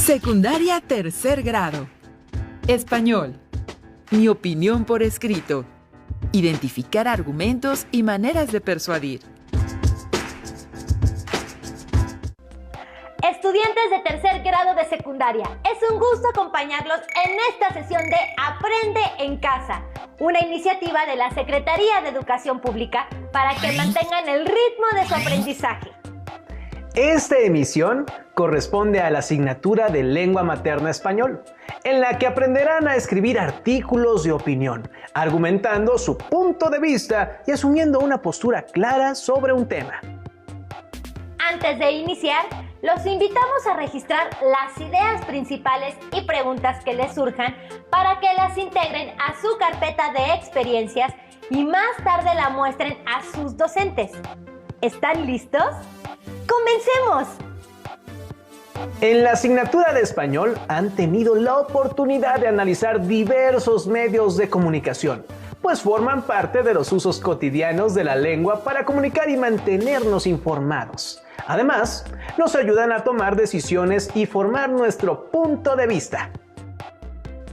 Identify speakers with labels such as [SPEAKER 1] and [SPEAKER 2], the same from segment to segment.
[SPEAKER 1] Secundaria tercer grado. Español. Mi opinión por escrito. Identificar argumentos y maneras de persuadir.
[SPEAKER 2] Estudiantes de tercer grado de secundaria, es un gusto acompañarlos en esta sesión de Aprende en Casa, una iniciativa de la Secretaría de Educación Pública para que mantengan el ritmo de su aprendizaje.
[SPEAKER 3] Esta emisión corresponde a la asignatura de Lengua Materna Español, en la que aprenderán a escribir artículos de opinión, argumentando su punto de vista y asumiendo una postura clara sobre un tema.
[SPEAKER 2] Antes de iniciar, los invitamos a registrar las ideas principales y preguntas que les surjan para que las integren a su carpeta de experiencias y más tarde la muestren a sus docentes. ¿Están listos? ¡Comencemos!
[SPEAKER 3] En la asignatura de español han tenido la oportunidad de analizar diversos medios de comunicación, pues forman parte de los usos cotidianos de la lengua para comunicar y mantenernos informados. Además, nos ayudan a tomar decisiones y formar nuestro punto de vista.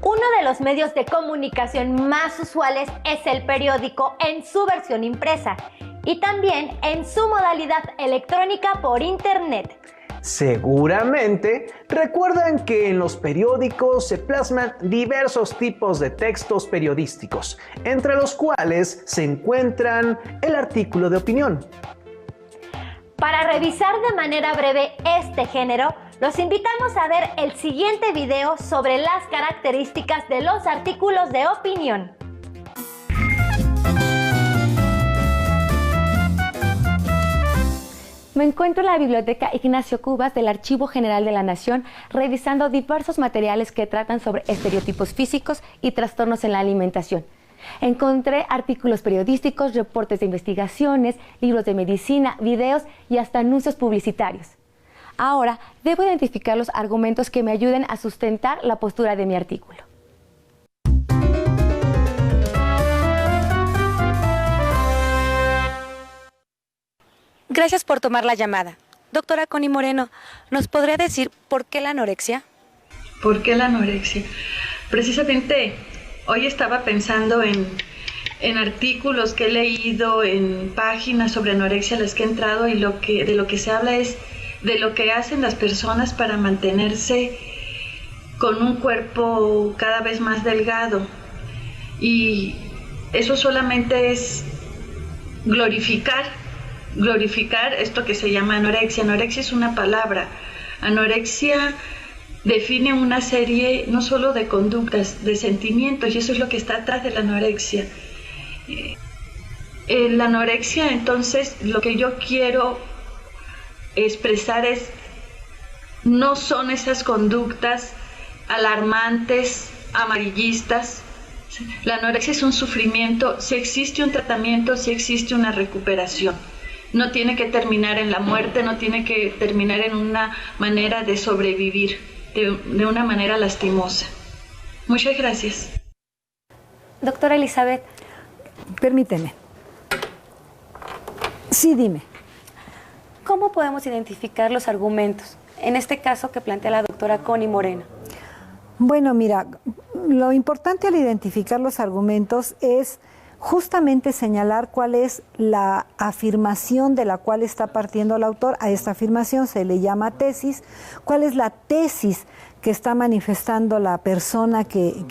[SPEAKER 2] Uno de los medios de comunicación más usuales es el periódico en su versión impresa y también en su modalidad electrónica por internet.
[SPEAKER 3] Seguramente recuerdan que en los periódicos se plasman diversos tipos de textos periodísticos, entre los cuales se encuentran el artículo de opinión.
[SPEAKER 2] Para revisar de manera breve este género, los invitamos a ver el siguiente video sobre las características de los artículos de opinión.
[SPEAKER 4] Me encuentro en la Biblioteca Ignacio Cubas del Archivo General de la Nación revisando diversos materiales que tratan sobre estereotipos físicos y trastornos en la alimentación. Encontré artículos periodísticos, reportes de investigaciones, libros de medicina, videos y hasta anuncios publicitarios. Ahora debo identificar los argumentos que me ayuden a sustentar la postura de mi artículo. Gracias por tomar la llamada. Doctora Connie Moreno, ¿nos podría decir por qué la anorexia?
[SPEAKER 5] ¿Por qué la anorexia? Precisamente hoy estaba pensando en artículos que he leído, en páginas sobre anorexia a las que he entrado y de lo que se habla es de lo que hacen las personas para mantenerse con un cuerpo cada vez más delgado. Y eso solamente es glorificar esto que se llama anorexia. Anorexia es una palabra. Anorexia define una serie no solo de conductas, de sentimientos, y eso es lo que está atrás de la anorexia. La anorexia, entonces, lo que yo quiero expresar es, no son esas conductas alarmantes, amarillistas. La anorexia es un sufrimiento. Si existe un tratamiento, si existe una recuperación. No tiene que terminar en la muerte, no tiene que terminar en una manera de sobrevivir, de una manera lastimosa. Muchas gracias.
[SPEAKER 4] Doctora Elizabeth.
[SPEAKER 6] Permíteme. Sí, dime.
[SPEAKER 4] ¿Cómo podemos identificar los argumentos? En este caso que plantea la doctora Connie Moreno.
[SPEAKER 6] Bueno, mira, lo importante al identificar los argumentos es justamente señalar cuál es la afirmación de la cual está partiendo el autor. A esta afirmación se le llama tesis. ¿Cuál es la tesis que está manifestando la persona que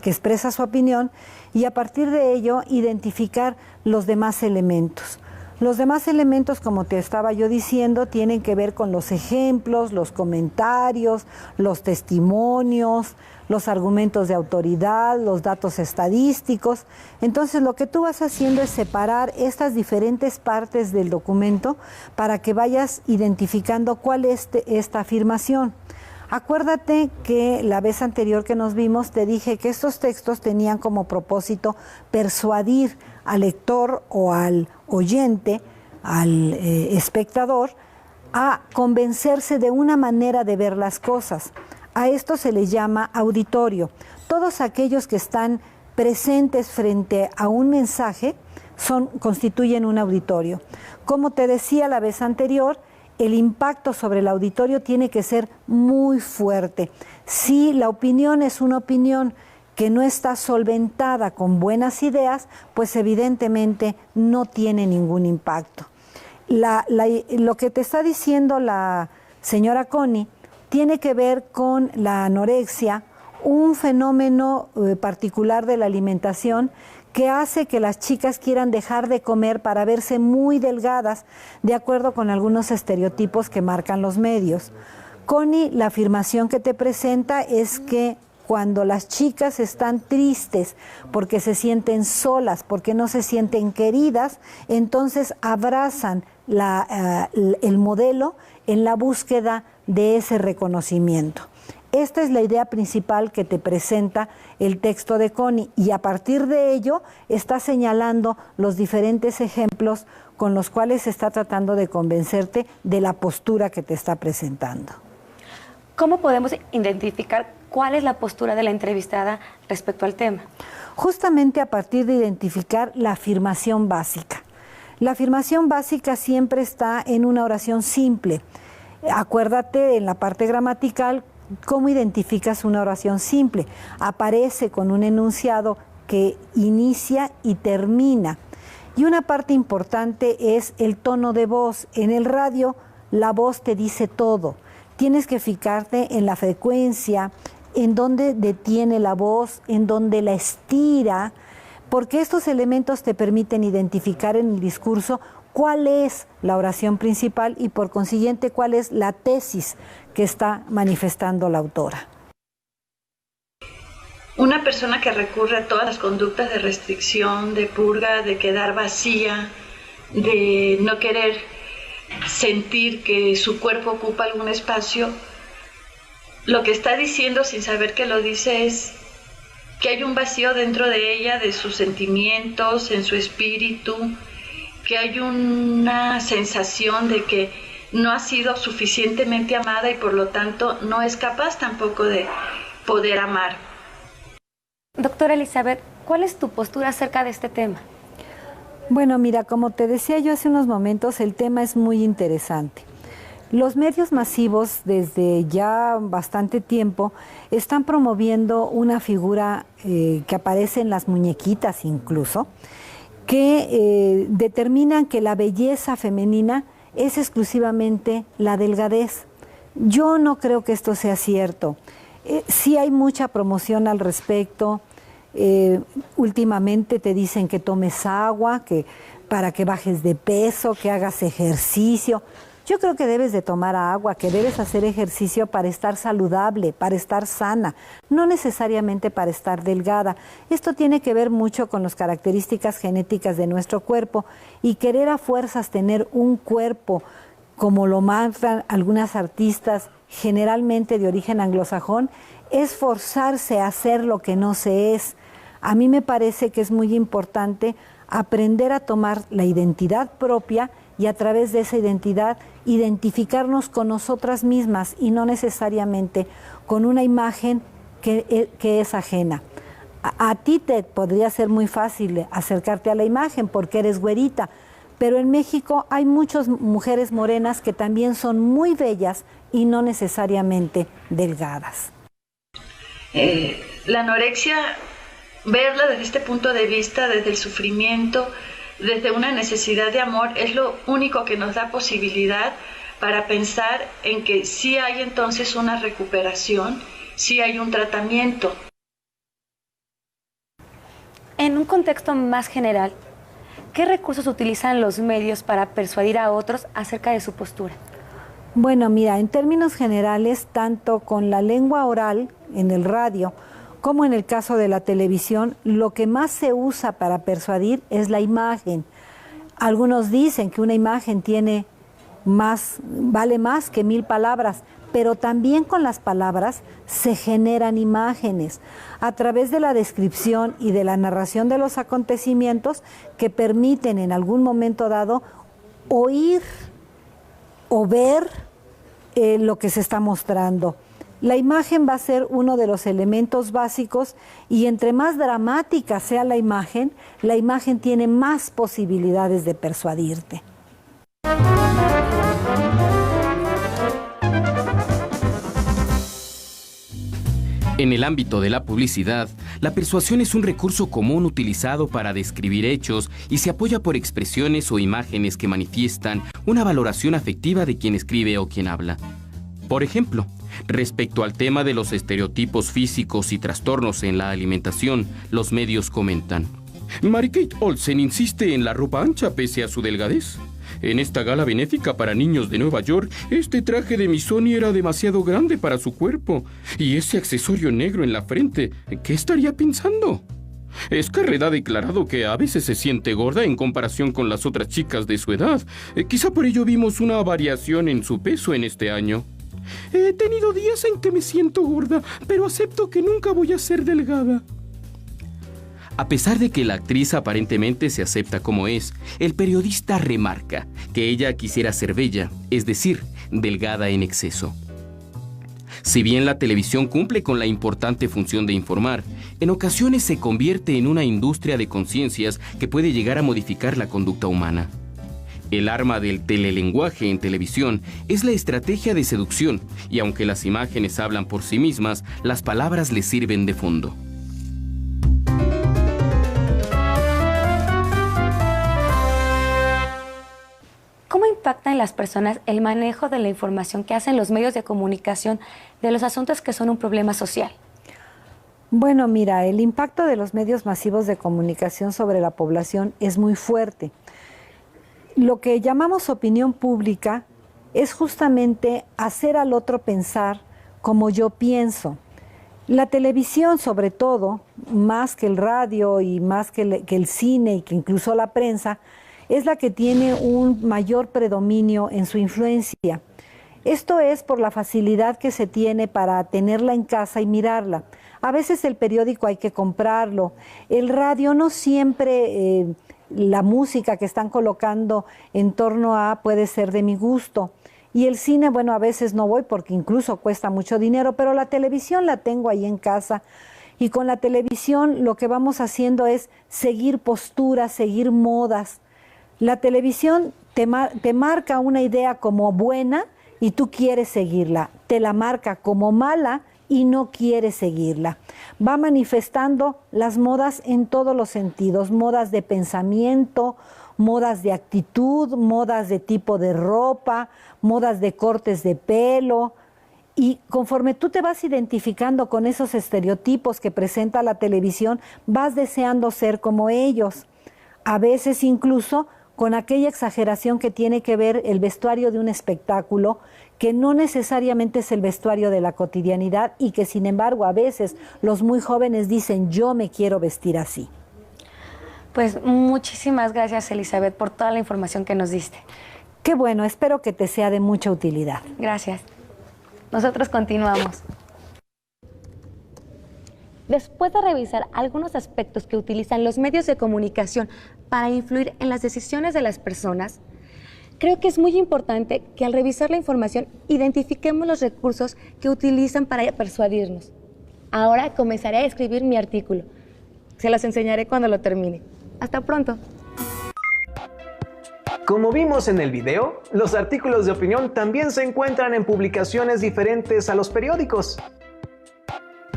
[SPEAKER 6] expresa su opinión? Y a partir de ello, identificar los demás elementos. Los demás elementos, como te estaba yo diciendo, tienen que ver con los ejemplos, los comentarios, los testimonios, los argumentos de autoridad, los datos estadísticos. Entonces, lo que tú vas haciendo es separar estas diferentes partes del documento para que vayas identificando cuál es esta afirmación. Acuérdate que la vez anterior que nos vimos te dije que estos textos tenían como propósito persuadir al lector o al oyente, al espectador, a convencerse de una manera de ver las cosas. A esto se les llama auditorio. Todos aquellos que están presentes frente a un mensaje constituyen un auditorio. Como te decía la vez anterior, el impacto sobre el auditorio tiene que ser muy fuerte. Si la opinión es una opinión que no está solventada con buenas ideas, pues evidentemente no tiene ningún impacto. Lo que te está diciendo la señora Connie tiene que ver con la anorexia, un fenómeno particular de la alimentación que hace que las chicas quieran dejar de comer para verse muy delgadas, de acuerdo con algunos estereotipos que marcan los medios. Connie, la afirmación que te presenta es que cuando las chicas están tristes porque se sienten solas, porque no se sienten queridas, entonces abrazan el modelo en la búsqueda de ese reconocimiento. Esta es la idea principal que te presenta el texto de Connie y a partir de ello está señalando los diferentes ejemplos con los cuales está tratando de convencerte de la postura que te está presentando.
[SPEAKER 4] ¿Cómo podemos identificar cuál es la postura de la entrevistada respecto al tema?
[SPEAKER 6] Justamente a partir de identificar la afirmación básica. La afirmación básica siempre está en una oración simple. Acuérdate en la parte gramatical cómo identificas una oración simple. Aparece con un enunciado que inicia y termina. Y una parte importante es el tono de voz. En el radio la voz te dice todo. Tienes que fijarte en la frecuencia, en dónde detiene la voz, en dónde la estira, porque estos elementos te permiten identificar en el discurso cuál es la oración principal y por consiguiente cuál es la tesis que está manifestando la autora.
[SPEAKER 5] Una persona que recurre a todas las conductas de restricción, de purga, de quedar vacía, de no querer sentir que su cuerpo ocupa algún espacio, lo que está diciendo sin saber que lo dice es que hay un vacío dentro de ella, de sus sentimientos, en su espíritu, que hay una sensación de que no ha sido suficientemente amada y por lo tanto no es capaz tampoco de poder amar.
[SPEAKER 4] Doctora Elizabeth, ¿cuál es tu postura acerca de este tema?
[SPEAKER 6] Bueno, mira, como te decía yo hace unos momentos, el tema es muy interesante. Los medios masivos desde ya bastante tiempo están promoviendo una figura que aparece en las muñequitas incluso, que determinan que la belleza femenina es exclusivamente la delgadez. Yo no creo que esto sea cierto. Sí hay mucha promoción al respecto. Últimamente te dicen que tomes agua, que para que bajes de peso, que hagas ejercicio. Yo creo que debes de tomar agua, que debes hacer ejercicio para estar saludable, para estar sana, no necesariamente para estar delgada. Esto tiene que ver mucho con las características genéticas de nuestro cuerpo y querer a fuerzas tener un cuerpo como lo marcan algunas artistas, generalmente de origen anglosajón, es forzarse a hacer lo que no se es. A mí me parece que es muy importante aprender a tomar la identidad propia y a través de esa identidad identificarnos con nosotras mismas y no necesariamente con una imagen que es ajena. A ti te podría ser muy fácil acercarte a la imagen porque eres güerita, pero en México hay muchas mujeres morenas que también son muy bellas y no necesariamente delgadas.
[SPEAKER 5] La anorexia, verla desde este punto de vista, desde el sufrimiento, desde una necesidad de amor, es lo único que nos da posibilidad para pensar en que sí hay entonces una recuperación, sí hay un tratamiento.
[SPEAKER 4] En un contexto más general, ¿qué recursos utilizan los medios para persuadir a otros acerca de su postura?
[SPEAKER 6] Bueno, mira, en términos generales, tanto con la lengua oral en el radio como en el caso de la televisión, lo que más se usa para persuadir es la imagen. Algunos dicen que una imagen vale más que 1000 palabras, pero también con las palabras se generan imágenes a través de la descripción y de la narración de los acontecimientos que permiten en algún momento dado oír o ver lo que se está mostrando. La imagen va a ser uno de los elementos básicos y entre más dramática sea la imagen tiene más posibilidades de persuadirte.
[SPEAKER 7] En el ámbito de la publicidad, la persuasión es un recurso común utilizado para describir hechos y se apoya por expresiones o imágenes que manifiestan una valoración afectiva de quien escribe o quien habla. Por ejemplo, respecto al tema de los estereotipos físicos y trastornos en la alimentación, los medios comentan: Mary-Kate Olsen insiste en la ropa ancha pese a su delgadez. En esta gala benéfica para niños de Nueva York, este traje de Missoni era demasiado grande para su cuerpo. Y ese accesorio negro en la frente, ¿qué estaría pensando? Scarlett ha declarado que a veces se siente gorda en comparación con las otras chicas de su edad. Quizá por ello vimos una variación en su peso en este año. He tenido días en que me siento gorda, pero acepto que nunca voy a ser delgada. A pesar de que la actriz aparentemente se acepta como es, el periodista remarca que ella quisiera ser bella, es decir, delgada en exceso. Si bien la televisión cumple con la importante función de informar, en ocasiones se convierte en una industria de conciencias que puede llegar a modificar la conducta humana. El arma del telelenguaje en televisión es la estrategia de seducción, y aunque las imágenes hablan por sí mismas, las palabras les sirven de fondo.
[SPEAKER 4] ¿Cómo impacta en las personas el manejo de la información que hacen los medios de comunicación de los asuntos que son un problema social?
[SPEAKER 6] Bueno, mira, el impacto de los medios masivos de comunicación sobre la población es muy fuerte. Lo que llamamos opinión pública es justamente hacer al otro pensar como yo pienso. La televisión, sobre todo, más que el radio y más que el cine y que incluso la prensa, es la que tiene un mayor predominio en su influencia. Esto es por la facilidad que se tiene para tenerla en casa y mirarla. A veces el periódico hay que comprarlo. El radio no siempre, la música que están colocando en torno a puede ser de mi gusto. Y el cine, bueno, a veces no voy porque incluso cuesta mucho dinero, pero la televisión la tengo ahí en casa. Y con la televisión lo que vamos haciendo es seguir posturas, seguir modas. La televisión te marca una idea como buena y tú quieres seguirla. Te la marca como mala y no quieres seguirla. Va manifestando las modas en todos los sentidos, modas de pensamiento, modas de actitud, modas de tipo de ropa, modas de cortes de pelo. Y conforme tú te vas identificando con esos estereotipos que presenta la televisión, vas deseando ser como ellos. A veces incluso con aquella exageración que tiene que ver el vestuario de un espectáculo, que no necesariamente es el vestuario de la cotidianidad y que sin embargo a veces los muy jóvenes dicen yo me quiero vestir así.
[SPEAKER 4] Pues muchísimas gracias, Elizabeth, por toda la información que nos diste.
[SPEAKER 6] Qué bueno, espero que te sea de mucha utilidad.
[SPEAKER 4] Gracias. Nosotros continuamos. Después de revisar algunos aspectos que utilizan los medios de comunicación para influir en las decisiones de las personas, creo que es muy importante que al revisar la información identifiquemos los recursos que utilizan para persuadirnos. Ahora comenzaré a escribir mi artículo. Se las enseñaré cuando lo termine. Hasta pronto.
[SPEAKER 3] Como vimos en el video, los artículos de opinión también se encuentran en publicaciones diferentes a los periódicos.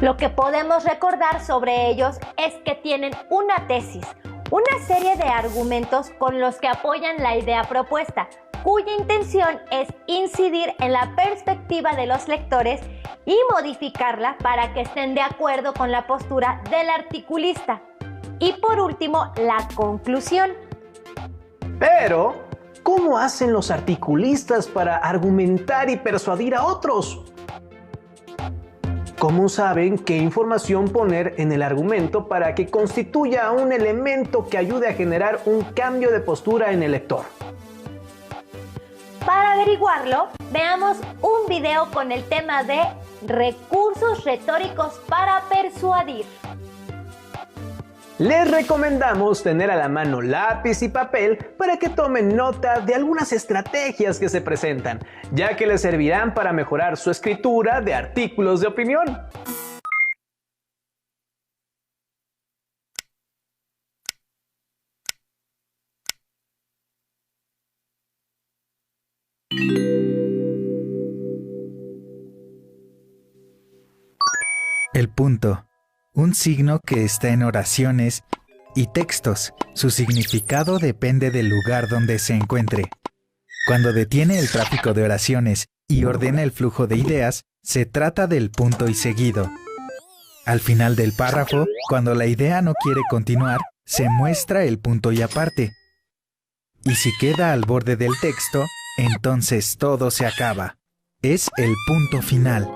[SPEAKER 2] Lo que podemos recordar sobre ellos es que tienen una tesis, una serie de argumentos con los que apoyan la idea propuesta, cuya intención es incidir en la perspectiva de los lectores y modificarla para que estén de acuerdo con la postura del articulista. Y por último, la conclusión.
[SPEAKER 3] Pero, ¿cómo hacen los articulistas para argumentar y persuadir a otros? ¿Cómo saben qué información poner en el argumento para que constituya un elemento que ayude a generar un cambio de postura en el lector?
[SPEAKER 2] Para averiguarlo, veamos un video con el tema de recursos retóricos para persuadir.
[SPEAKER 3] Les recomendamos tener a la mano lápiz y papel para que tomen nota de algunas estrategias que se presentan, ya que les servirán para mejorar su escritura de artículos de opinión.
[SPEAKER 8] El punto, un signo que está en oraciones y textos. Su significado depende del lugar donde se encuentre. Cuando detiene el tráfico de oraciones y ordena el flujo de ideas, se trata del punto y seguido. Al final del párrafo, cuando la idea no quiere continuar, se muestra el punto y aparte. Y si queda al borde del texto, entonces todo se acaba. Es el punto final.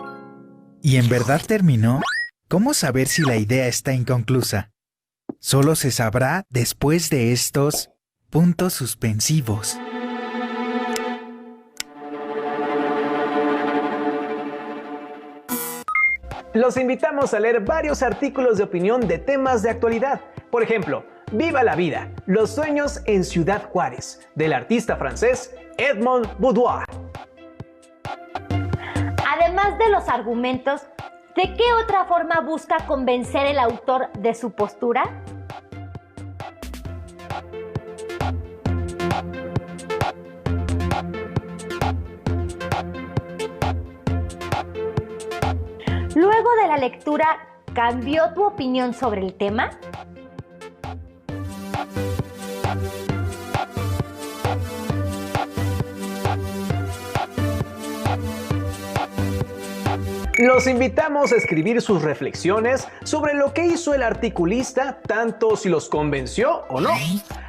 [SPEAKER 8] ¿Y en verdad terminó? ¿Cómo saber si la idea está inconclusa? Solo se sabrá después de estos puntos suspensivos.
[SPEAKER 3] Los invitamos a leer varios artículos de opinión de temas de actualidad. Por ejemplo, Viva la vida, los sueños en Ciudad Juárez, del artista francés Edmond Boudoir.
[SPEAKER 2] Además de los argumentos, ¿de qué otra forma busca convencer el autor de su postura? Luego de la lectura, ¿cambió tu opinión sobre el tema?
[SPEAKER 3] Los invitamos a escribir sus reflexiones sobre lo que hizo el articulista, tanto si los convenció o no,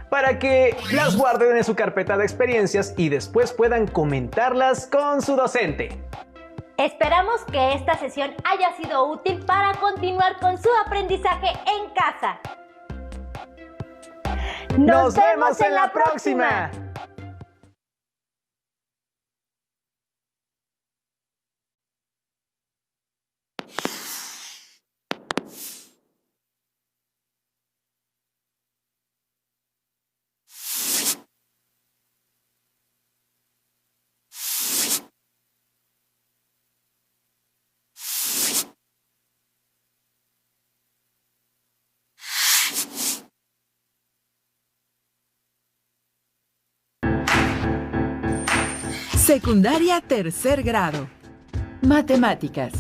[SPEAKER 3] para que las guarden en su carpeta de experiencias y después puedan comentarlas con su docente.
[SPEAKER 2] Esperamos que esta sesión haya sido útil para continuar con su aprendizaje en casa.
[SPEAKER 3] ¡Nos vemos en la próxima!
[SPEAKER 1] Secundaria tercer grado. Matemáticas.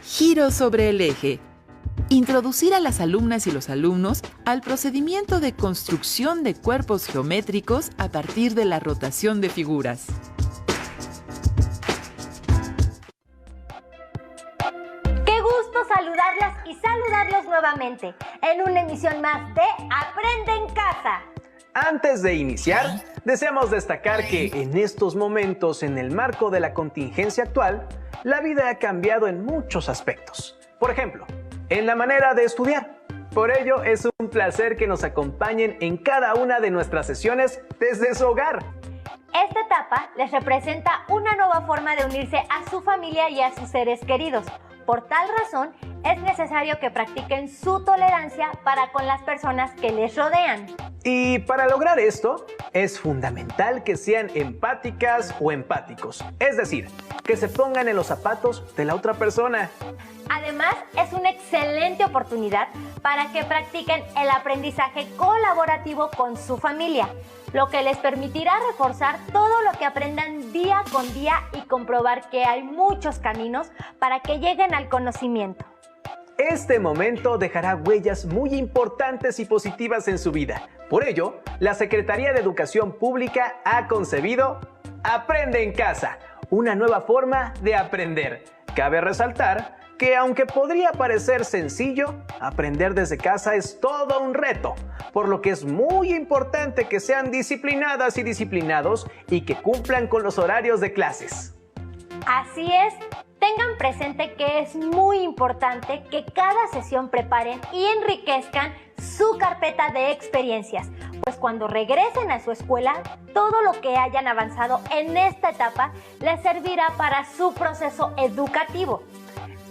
[SPEAKER 1] Giro sobre el eje. Introducir a las alumnas y los alumnos al procedimiento de construcción de cuerpos geométricos a partir de la rotación de figuras.
[SPEAKER 2] ¡Qué gusto saludarlas y saludarlos nuevamente en una emisión más de Aprende en Casa!
[SPEAKER 3] Antes de iniciar, deseamos destacar que en estos momentos, en el marco de la contingencia actual, la vida ha cambiado en muchos aspectos. Por ejemplo, en la manera de estudiar. Por ello, es un placer que nos acompañen en cada una de nuestras sesiones desde su hogar.
[SPEAKER 2] Esta etapa les representa una nueva forma de unirse a su familia y a sus seres queridos. Por tal razón, es necesario que practiquen su tolerancia para con las personas que les rodean.
[SPEAKER 3] Y para lograr esto, es fundamental que sean empáticas o empáticos. Es decir, que se pongan en los zapatos de la otra persona.
[SPEAKER 2] Además, es una excelente oportunidad para que practiquen el aprendizaje colaborativo con su familia, lo que les permitirá reforzar todo lo que aprendan día con día y comprobar que hay muchos caminos para que lleguen al conocimiento.
[SPEAKER 3] Este momento dejará huellas muy importantes y positivas en su vida. Por ello, la Secretaría de Educación Pública ha concebido Aprende en Casa, una nueva forma de aprender. Cabe resaltar que aunque podría parecer sencillo, aprender desde casa es todo un reto, por lo que es muy importante que sean disciplinadas y disciplinados y que cumplan con los horarios de clases.
[SPEAKER 2] Así es, tengan presente que es muy importante que cada sesión preparen y enriquezcan su carpeta de experiencias, pues cuando regresen a su escuela, todo lo que hayan avanzado en esta etapa les servirá para su proceso educativo.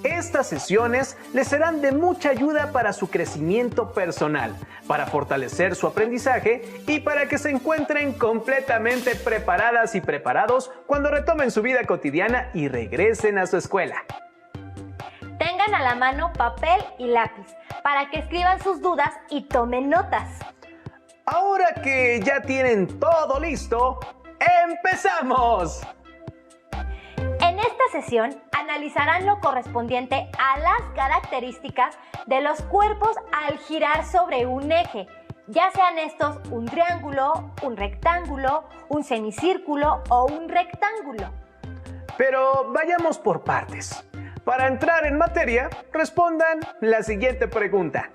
[SPEAKER 3] Estas sesiones les serán de mucha ayuda para su crecimiento personal, para fortalecer su aprendizaje y para que se encuentren completamente preparadas y preparados cuando retomen su vida cotidiana y regresen a su escuela.
[SPEAKER 2] Tengan a la mano papel y lápiz para que escriban sus dudas y tomen notas.
[SPEAKER 3] Ahora que ya tienen todo listo, ¡empezamos!
[SPEAKER 2] En esta sesión analizarán lo correspondiente a las características de los cuerpos al girar sobre un eje, ya sean estos un triángulo, un rectángulo, un semicírculo o un rectángulo.
[SPEAKER 3] Pero vayamos por partes. Para entrar en materia, respondan la siguiente pregunta.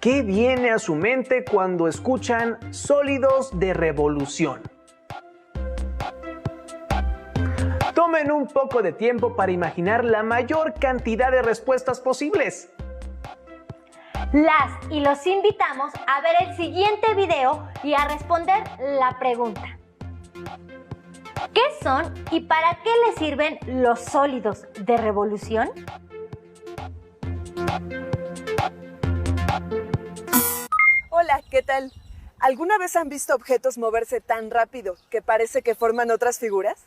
[SPEAKER 3] ¿Qué viene a su mente cuando escuchan sólidos de revolución? Tomen un poco de tiempo para imaginar la mayor cantidad de respuestas posibles.
[SPEAKER 2] Las y los invitamos a ver el siguiente video y a responder la pregunta. ¿Qué son y para qué les sirven los sólidos de revolución?
[SPEAKER 9] Hola, ¿qué tal? ¿Alguna vez han visto objetos moverse tan rápido que parece que forman otras figuras?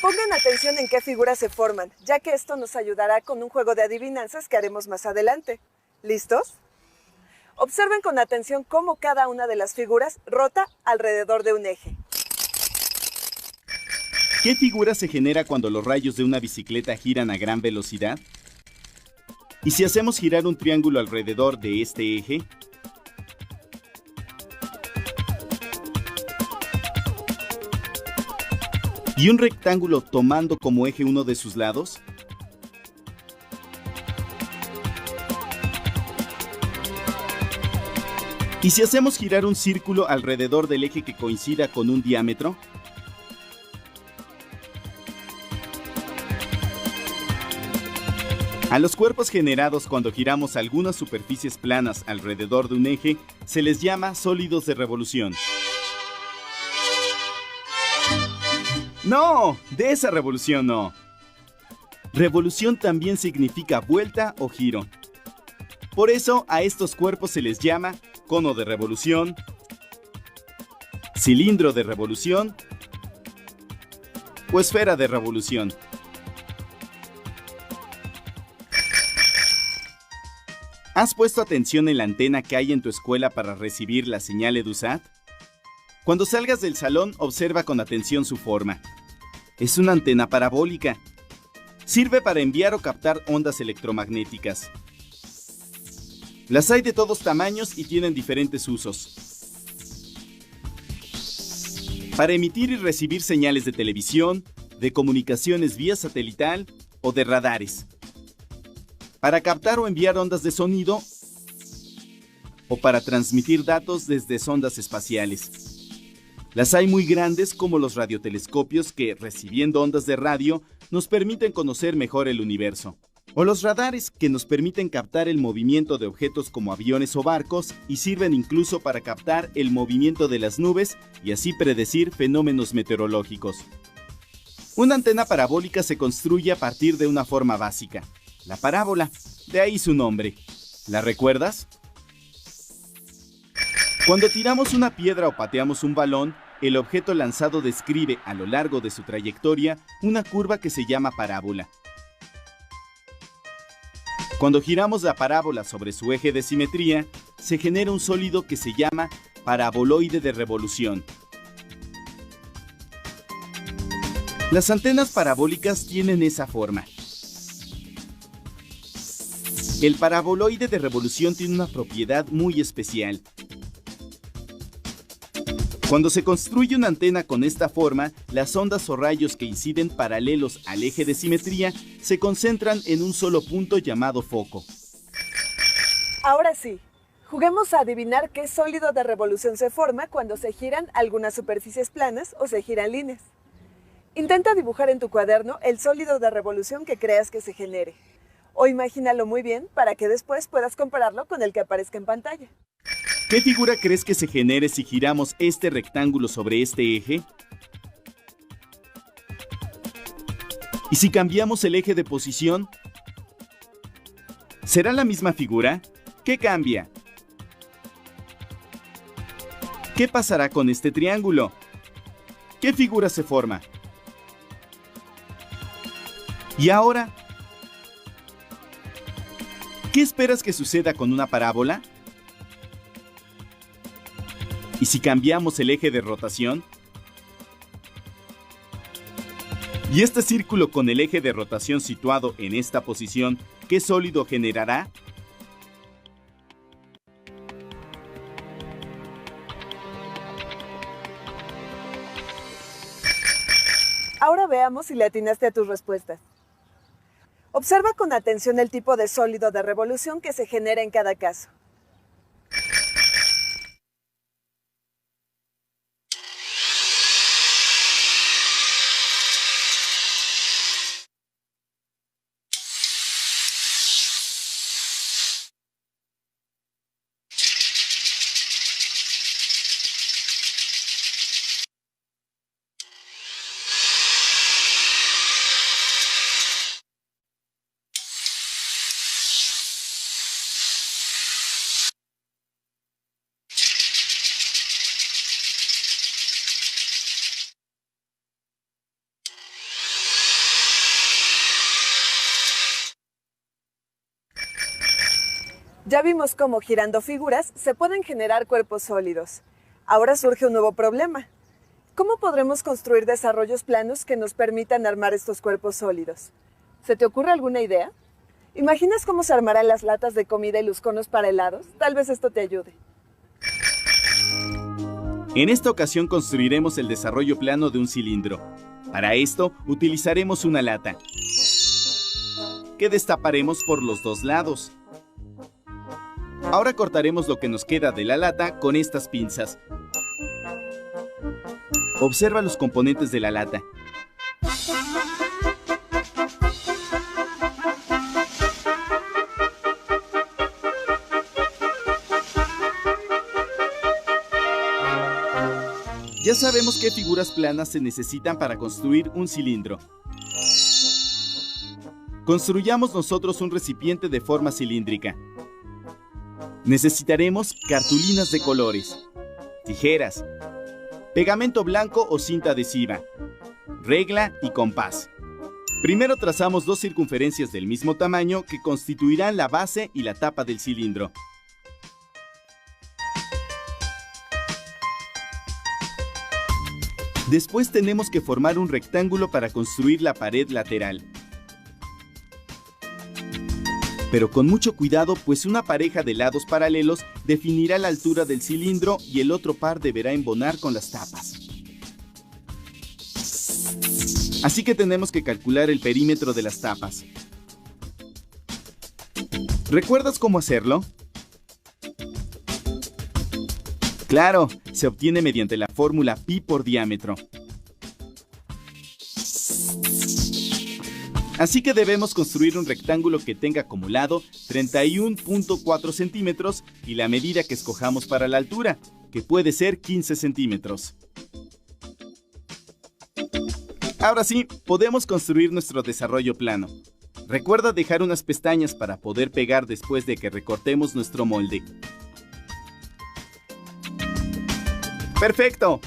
[SPEAKER 9] Pongan atención en qué figuras se forman, ya que esto nos ayudará con un juego de adivinanzas que haremos más adelante. ¿Listos? Observen con atención cómo cada una de las figuras rota alrededor de un eje.
[SPEAKER 10] ¿Qué figura se genera cuando los rayos de una bicicleta giran a gran velocidad? ¿Y si hacemos girar un triángulo alrededor de este eje? ¿Y un rectángulo tomando como eje uno de sus lados? ¿Y si hacemos girar un círculo alrededor del eje que coincida con un diámetro? A los cuerpos generados cuando giramos algunas superficies planas alrededor de un eje se les llama sólidos de revolución. ¡No! De esa revolución no. Revolución también significa vuelta o giro. Por eso a estos cuerpos se les llama cono de revolución, cilindro de revolución o esfera de revolución. ¿Has puesto atención en la antena que hay en tu escuela para recibir la señal EduSat? Cuando salgas del salón, observa con atención su forma. Es una antena parabólica. Sirve para enviar o captar ondas electromagnéticas. Las hay de todos tamaños y tienen diferentes usos. Para emitir y recibir señales de televisión, de comunicaciones vía satelital o de radares. Para captar o enviar ondas de sonido o para transmitir datos desde sondas espaciales. Las hay muy grandes como los radiotelescopios que, recibiendo ondas de radio, nos permiten conocer mejor el universo. O los radares que nos permiten captar el movimiento de objetos como aviones o barcos y sirven incluso para captar el movimiento de las nubes y así predecir fenómenos meteorológicos. Una antena parabólica se construye a partir de una forma básica, la parábola, de ahí su nombre. ¿La recuerdas? Cuando tiramos una piedra o pateamos un balón, el objeto lanzado describe a lo largo de su trayectoria una curva que se llama parábola. Cuando giramos la parábola sobre su eje de simetría, se genera un sólido que se llama paraboloide de revolución. Las antenas parabólicas tienen esa forma. El paraboloide de revolución tiene una propiedad muy especial. Cuando se construye una antena con esta forma, las ondas o rayos que inciden paralelos al eje de simetría se concentran en un solo punto llamado foco.
[SPEAKER 9] Ahora sí, juguemos a adivinar qué sólido de revolución se forma cuando se giran algunas superficies planas o se giran líneas. Intenta dibujar en tu cuaderno el sólido de revolución que creas que se genere. O imagínalo muy bien para que después puedas compararlo con el que aparezca en pantalla.
[SPEAKER 10] ¿Qué figura crees que se genere si giramos este rectángulo sobre este eje? ¿Y si cambiamos el eje de posición? ¿Será la misma figura? ¿Qué cambia? ¿Qué pasará con este triángulo? ¿Qué figura se forma? ¿Y ahora? ¿Qué esperas que suceda con una parábola? ¿Y si cambiamos el eje de rotación? Y este círculo con el eje de rotación situado en esta posición, ¿qué sólido generará?
[SPEAKER 9] Ahora veamos si le atinaste a tus respuestas. Observa con atención el tipo de sólido de revolución que se genera en cada caso. Ya vimos cómo girando figuras se pueden generar cuerpos sólidos. Ahora surge un nuevo problema. ¿Cómo podremos construir desarrollos planos que nos permitan armar estos cuerpos sólidos? ¿Se te ocurre alguna idea? ¿Imaginas cómo se armarán las latas de comida y los conos para helados? Tal vez esto te ayude.
[SPEAKER 10] En esta ocasión construiremos el desarrollo plano de un cilindro. Para esto utilizaremos una lata, que destaparemos por los dos lados. Ahora cortaremos lo que nos queda de la lata con estas pinzas. Observa los componentes de la lata. Ya sabemos qué figuras planas se necesitan para construir un cilindro. Construyamos nosotros un recipiente de forma cilíndrica. Necesitaremos cartulinas de colores, tijeras, pegamento blanco o cinta adhesiva, regla y compás. Primero trazamos dos circunferencias del mismo tamaño que constituirán la base y la tapa del cilindro. Después tenemos que formar un rectángulo para construir la pared lateral. Pero con mucho cuidado, pues una pareja de lados paralelos definirá la altura del cilindro y el otro par deberá embonar con las tapas. Así que tenemos que calcular el perímetro de las tapas. ¿Recuerdas cómo hacerlo? Claro, se obtiene mediante la fórmula pi por diámetro. Así que debemos construir un rectángulo que tenga como lado 31.4 centímetros y la medida que escojamos para la altura, que puede ser 15 centímetros. Ahora sí, podemos construir nuestro desarrollo plano. Recuerda dejar unas pestañas para poder pegar después de que recortemos nuestro molde. ¡Perfecto!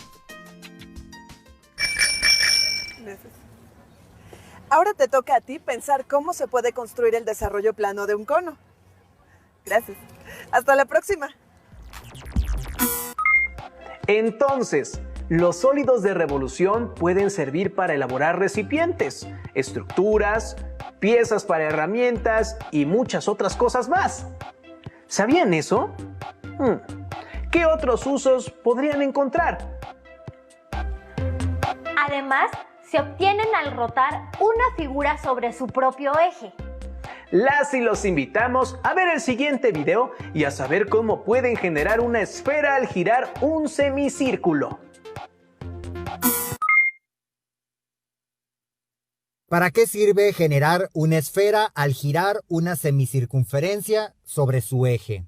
[SPEAKER 9] Ahora te toca a ti pensar cómo se puede construir el desarrollo plano de un cono. Gracias. Hasta la próxima.
[SPEAKER 3] Entonces, los sólidos de revolución pueden servir para elaborar recipientes, estructuras, piezas para herramientas y muchas otras cosas más. ¿Sabían eso? ¿Qué otros usos podrían encontrar?
[SPEAKER 2] Además, se obtienen al rotar una figura sobre su propio eje.
[SPEAKER 3] Las y los invitamos a ver el siguiente video y a saber cómo pueden generar una esfera al girar un semicírculo.
[SPEAKER 11] ¿Para qué sirve generar una esfera al girar una semicircunferencia sobre su eje?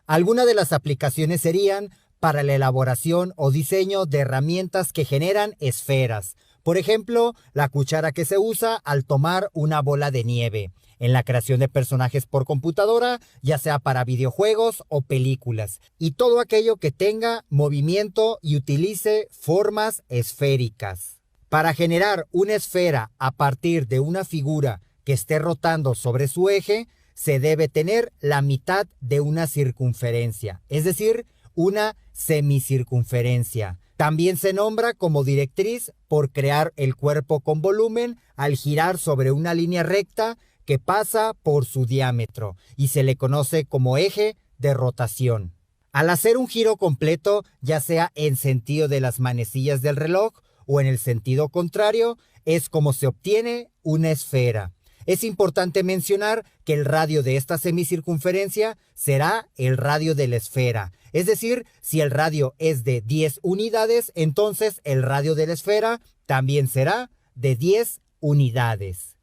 [SPEAKER 11] Algunas de las aplicaciones serían para la elaboración o diseño de herramientas que generan esferas. Por ejemplo, la cuchara que se usa al tomar una bola de nieve, en la creación de personajes por computadora, ya sea para videojuegos o películas, y todo aquello que tenga movimiento y utilice formas esféricas. Para generar una esfera a partir de una figura que esté rotando sobre su eje, se debe tener la mitad de una circunferencia, es decir, una semicircunferencia. También se nombra como directriz por crear el cuerpo con volumen al girar sobre una línea recta que pasa por su diámetro y se le conoce como eje de rotación. Al hacer un giro completo, ya sea en sentido de las manecillas del reloj o en el sentido contrario, es como se obtiene una esfera. Es importante mencionar que el radio de esta semicircunferencia será el radio de la esfera. Es decir, si el radio es de 10 unidades, entonces el radio de la esfera también será de 10 unidades.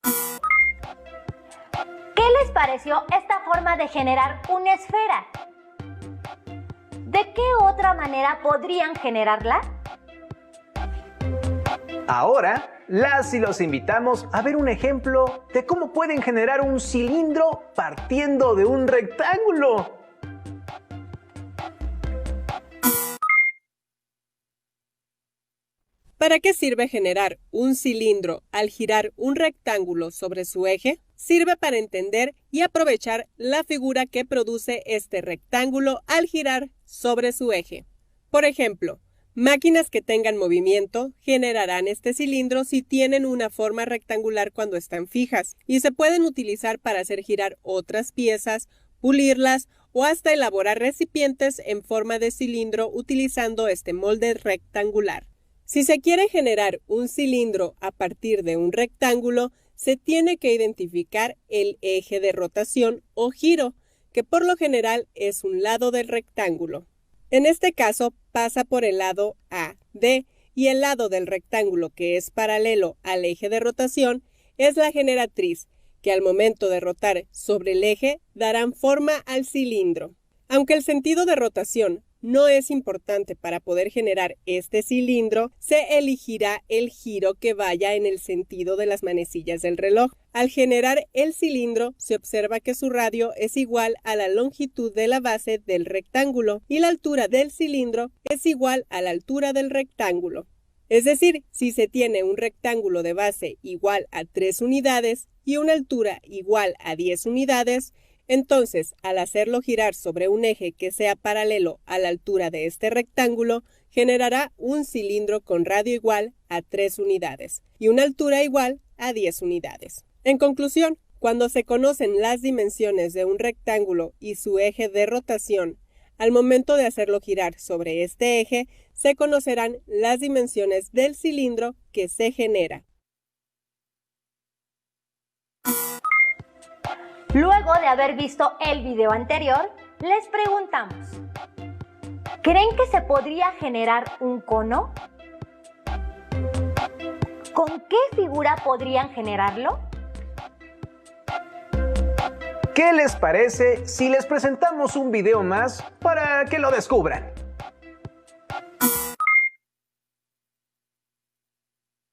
[SPEAKER 2] ¿Qué les pareció esta forma de generar una esfera? ¿De qué otra manera podrían generarla?
[SPEAKER 3] Ahora, las y los invitamos a ver un ejemplo de cómo pueden generar un cilindro partiendo de un rectángulo.
[SPEAKER 12] ¿Para qué sirve generar un cilindro al girar un rectángulo sobre su eje? Sirve para entender y aprovechar la figura que produce este rectángulo al girar sobre su eje. Por ejemplo, máquinas que tengan movimiento generarán este cilindro si tienen una forma rectangular cuando están fijas y se pueden utilizar para hacer girar otras piezas, pulirlas o hasta elaborar recipientes en forma de cilindro utilizando este molde rectangular. Si se quiere generar un cilindro a partir de un rectángulo, se tiene que identificar el eje de rotación o giro, que por lo general es un lado del rectángulo. En este caso pasa por el lado AD y el lado del rectángulo que es paralelo al eje de rotación es la generatriz, que al momento de rotar sobre el eje darán forma al cilindro. Aunque el sentido de rotación no es importante para poder generar este cilindro, se elegirá el giro que vaya en el sentido de las manecillas del reloj. Al generar el cilindro, se observa que su radio es igual a la longitud de la base del rectángulo y la altura del cilindro es igual a la altura del rectángulo. Es decir, si se tiene un rectángulo de base igual a 3 unidades y una altura igual a 10 unidades, entonces, al hacerlo girar sobre un eje que sea paralelo a la altura de este rectángulo, generará un cilindro con radio igual a 3 unidades y una altura igual a 10 unidades. En conclusión, cuando se conocen las dimensiones de un rectángulo y su eje de rotación, al momento de hacerlo girar sobre este eje, se conocerán las dimensiones del cilindro que se genera.
[SPEAKER 2] Luego de haber visto el video anterior, les preguntamos, ¿creen que se podría generar un cono? ¿Con qué figura podrían generarlo?
[SPEAKER 3] ¿Qué les parece si les presentamos un video más para que lo descubran?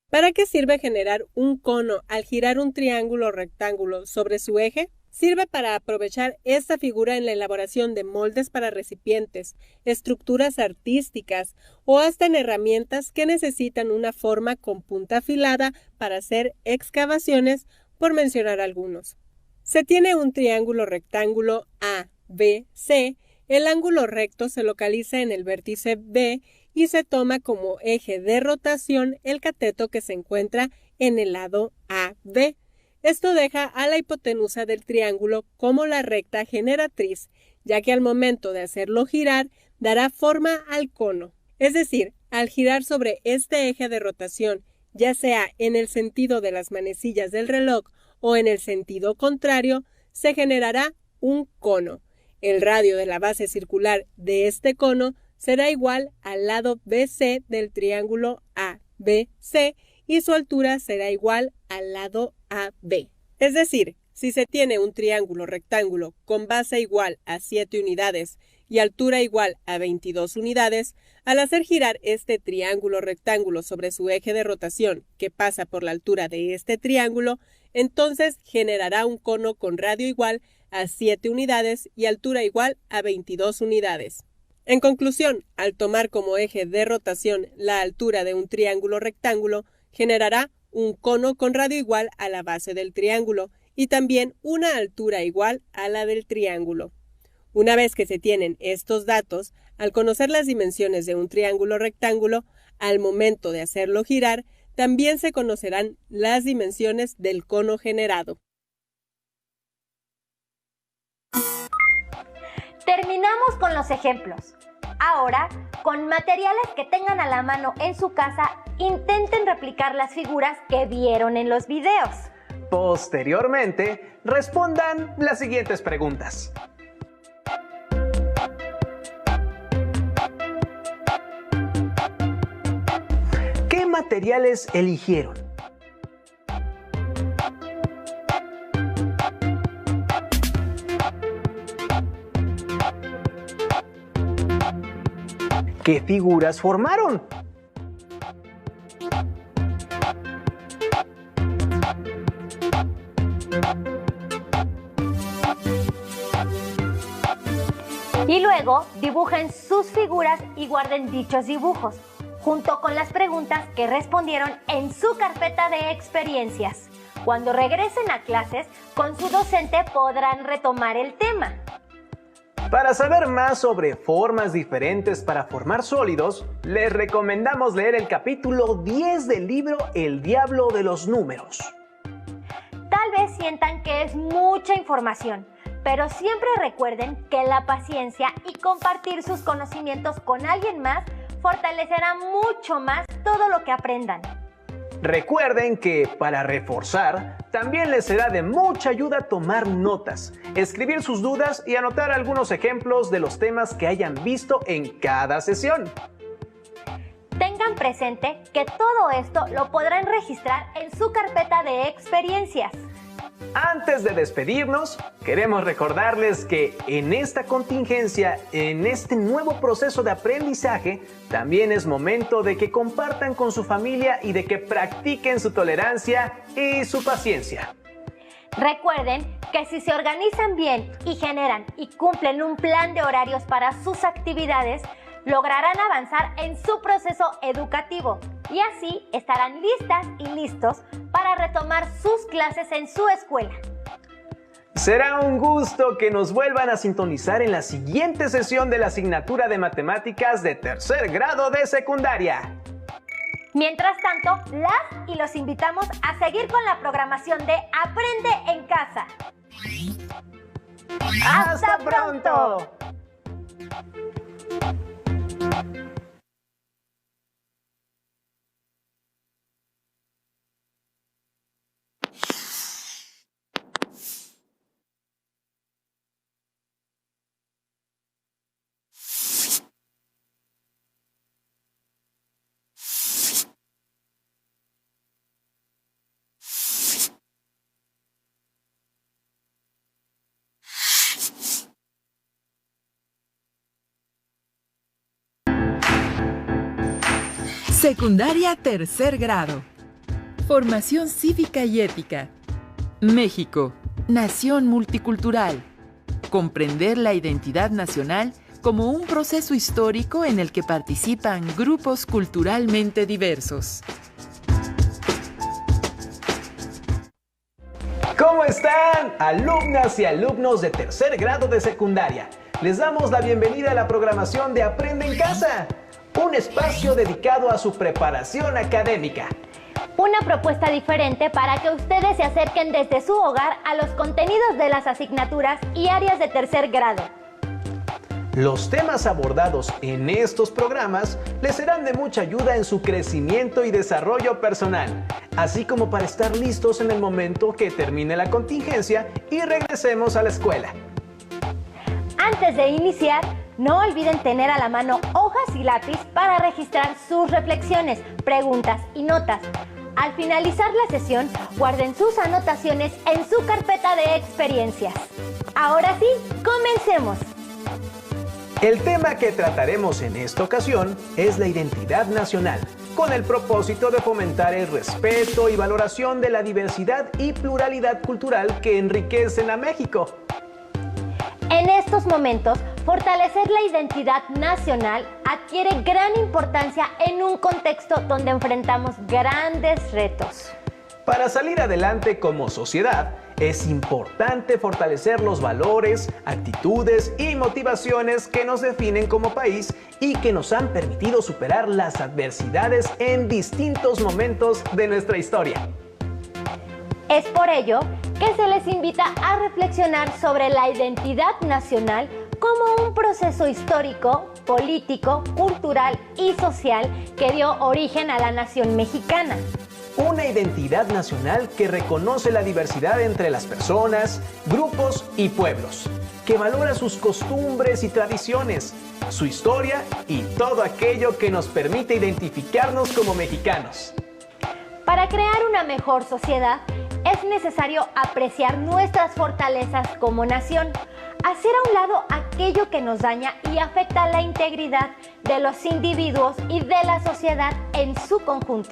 [SPEAKER 12] ¿Para qué sirve generar un cono al girar un triángulo o rectángulo sobre su eje? Sirve para aprovechar esta figura en la elaboración de moldes para recipientes, estructuras artísticas o hasta en herramientas que necesitan una forma con punta afilada para hacer excavaciones, por mencionar algunos. Se tiene un triángulo rectángulo ABC, el ángulo recto se localiza en el vértice B y se toma como eje de rotación el cateto que se encuentra en el lado AB. Esto deja a la hipotenusa del triángulo como la recta generatriz, ya que al momento de hacerlo girar dará forma al cono. Es decir, al girar sobre este eje de rotación, ya sea en el sentido de las manecillas del reloj o en el sentido contrario, se generará un cono. El radio de la base circular de este cono será igual al lado BC del triángulo ABC y su altura será igual al lado AB. Es decir, si se tiene un triángulo rectángulo con base igual a 7 unidades y altura igual a 22 unidades, al hacer girar este triángulo rectángulo sobre su eje de rotación que pasa por la altura de este triángulo, entonces generará un cono con radio igual a 7 unidades y altura igual a 22 unidades. En conclusión, al tomar como eje de rotación la altura de un triángulo rectángulo, generará un cono con radio igual a la base del triángulo y también una altura igual a la del triángulo. Una vez que se tienen estos datos, al conocer las dimensiones de un triángulo rectángulo, al momento de hacerlo girar, también se conocerán las dimensiones del cono generado.
[SPEAKER 2] Terminamos con los ejemplos. Ahora, con materiales que tengan a la mano en su casa, intenten replicar las figuras que vieron en los videos.
[SPEAKER 3] Posteriormente, respondan las siguientes preguntas. ¿Qué materiales eligieron? ¿Qué figuras formaron?
[SPEAKER 2] Y luego dibujen sus figuras y guarden dichos dibujos, junto con las preguntas que respondieron en su carpeta de experiencias. Cuando regresen a clases, con su docente podrán retomar el tema.
[SPEAKER 3] Para saber más sobre formas diferentes para formar sólidos, les recomendamos leer el capítulo 10 del libro El Diablo de los Números.
[SPEAKER 2] Tal vez sientan que es mucha información, pero siempre recuerden que la paciencia y compartir sus conocimientos con alguien más fortalecerá mucho más todo lo que aprendan.
[SPEAKER 3] Recuerden que para reforzar, también les será de mucha ayuda tomar notas, escribir sus dudas y anotar algunos ejemplos de los temas que hayan visto en cada sesión.
[SPEAKER 2] Tengan presente que todo esto lo podrán registrar en su carpeta de experiencias.
[SPEAKER 3] Antes de despedirnos, queremos recordarles que en esta contingencia, en este nuevo proceso de aprendizaje, también es momento de que compartan con su familia y de que practiquen su tolerancia y su paciencia.
[SPEAKER 2] Recuerden que si se organizan bien y generan y cumplen un plan de horarios para sus actividades, lograrán avanzar en su proceso educativo y así estarán listas y listos para retomar sus clases en su escuela.
[SPEAKER 3] Será un gusto que nos vuelvan a sintonizar en la siguiente sesión de la asignatura de matemáticas de tercer grado de secundaria.
[SPEAKER 2] Mientras tanto, las y los invitamos a seguir con la programación de Aprende en Casa. ¡Hasta pronto!
[SPEAKER 1] Secundaria tercer grado. Formación cívica y ética. México, nación multicultural. Comprender la identidad nacional como un proceso histórico en el que participan grupos culturalmente diversos.
[SPEAKER 3] ¿Cómo están, alumnas y alumnos de tercer grado de secundaria? Les damos la bienvenida a la programación de Aprende en Casa, un espacio dedicado a su preparación académica.
[SPEAKER 2] Una propuesta diferente para que ustedes se acerquen desde su hogar a los contenidos de las asignaturas y áreas de tercer grado.
[SPEAKER 3] Los temas abordados en estos programas les serán de mucha ayuda en su crecimiento y desarrollo personal, así como para estar listos en el momento que termine la contingencia y regresemos a la escuela.
[SPEAKER 2] Antes de iniciar, no olviden tener a la mano hojas y lápiz para registrar sus reflexiones, preguntas y notas. Al finalizar la sesión, guarden sus anotaciones en su carpeta de experiencias. Ahora sí, comencemos.
[SPEAKER 3] El tema que trataremos en esta ocasión es la identidad nacional, con el propósito de fomentar el respeto y valoración de la diversidad y pluralidad cultural que enriquecen a México.
[SPEAKER 2] En estos momentos, fortalecer la identidad nacional adquiere gran importancia en un contexto donde enfrentamos grandes retos.
[SPEAKER 3] Para salir adelante como sociedad, Es importante fortalecer los valores, actitudes y motivaciones que nos definen como país y que nos han permitido superar las adversidades en distintos momentos de nuestra historia.
[SPEAKER 2] Es por ello que se les invita a reflexionar sobre la identidad nacional como un proceso histórico, político, cultural y social que dio origen a la nación mexicana.
[SPEAKER 3] Una identidad nacional que reconoce la diversidad entre las personas, grupos y pueblos, que valora sus costumbres y tradiciones, su historia y todo aquello que nos permite identificarnos como mexicanos.
[SPEAKER 2] Para crear una mejor sociedad, es necesario apreciar nuestras fortalezas como nación, hacer a un lado aquello que nos daña y afecta la integridad de los individuos y de la sociedad en su conjunto.